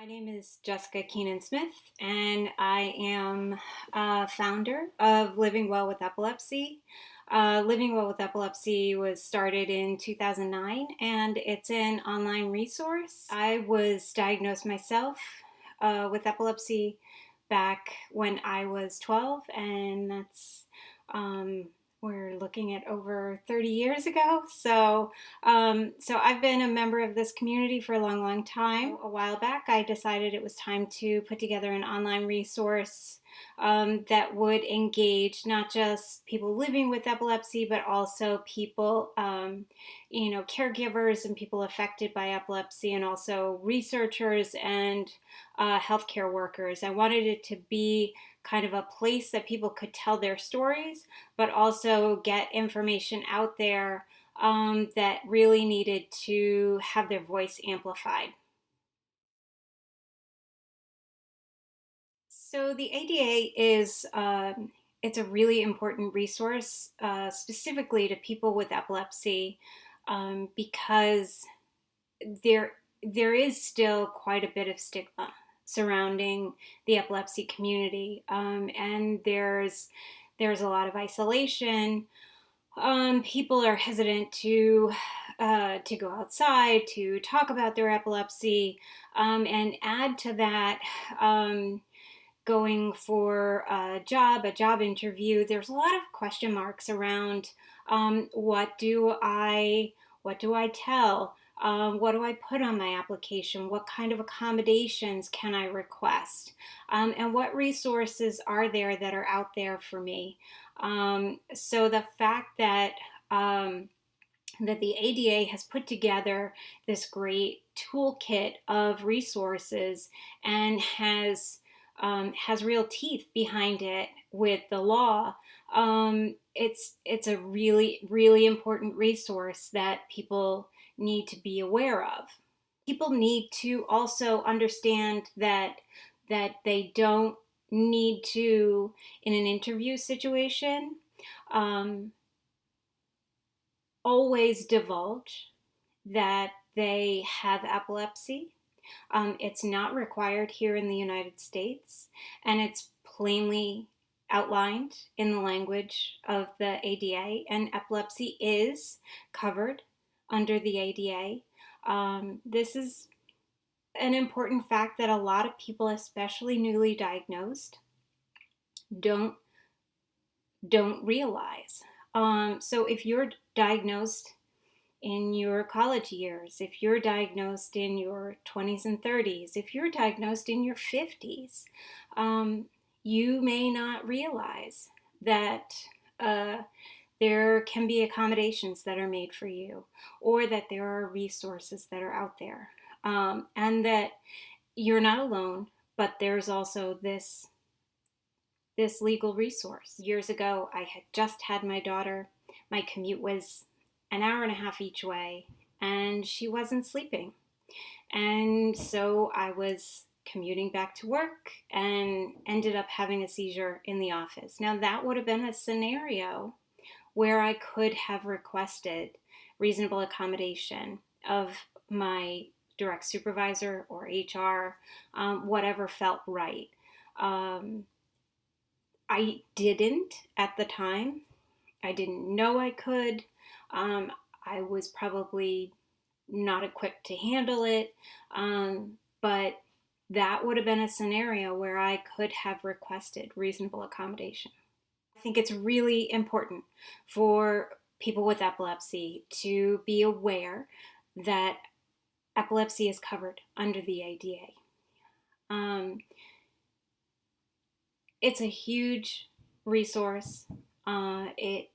My name is Jessica Keenan Smith, and I am a founder of Living Well with Epilepsy. Living Well with Epilepsy was started in 2009, and it's an online resource. I was diagnosed myself with epilepsy back when I was 12, and that's we're looking at over 30 years ago. So I've been a member of this community for a long, long time. A while back, I decided it was time to put together an online resource that would engage not just people living with epilepsy, but also people, caregivers and people affected by epilepsy, and also researchers and healthcare workers. I wanted it to be kind of a place that people could tell their stories, but also get information out there that really needed to have their voice amplified. So the ADA is it's a really important resource, specifically to people with epilepsy, because there there is still quite a bit of stigma surrounding the epilepsy community, and there's a lot of isolation. People are hesitant to go outside to talk about their epilepsy, and add to that. Going for a job interview, there's a lot of question marks around what do I tell? What do I put on my application? What kind of accommodations can I request? And what resources are there that are out there for me? So the fact that the ADA has put together this great toolkit of resources and has real teeth behind it with the law. It's a really, really important resource that people need to be aware of. People need to also understand that they don't need to, in an interview situation, um, always divulge that they have epilepsy. It's not required here in the United States, and it's plainly outlined in the language of the ADA, and epilepsy is covered under the ADA. This is an important fact that a lot of people, especially newly diagnosed, don't don't realize. So if you're diagnosed in your college years, if you're diagnosed in your 20s and 30s, if you're diagnosed in your 50s, you may not realize that there can be accommodations that are made for you, or that there are resources that are out there, and that you're not alone, but there's also this legal resource. Years ago, I had just had my daughter. My commute was an hour and a half each way, and she wasn't sleeping. And so I was commuting back to work and ended up having a seizure in the office. Now, that would have been a scenario where I could have requested reasonable accommodation of my direct supervisor or HR, whatever felt right. I didn't at the time. I didn't know I could. I was probably not equipped to handle it, but that would have been a scenario where I could have requested reasonable accommodation. I think it's really important for people with epilepsy to be aware that epilepsy is covered under the ADA. It's a huge resource. It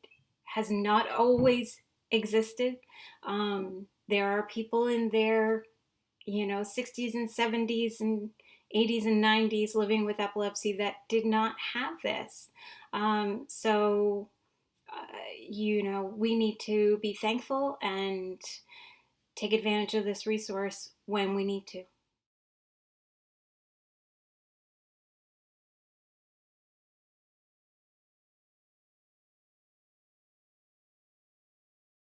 has not always existed. There are people in their, 60s and 70s and 80s and 90s living with epilepsy that did not have this. So, we need to be thankful and take advantage of this resource when we need to.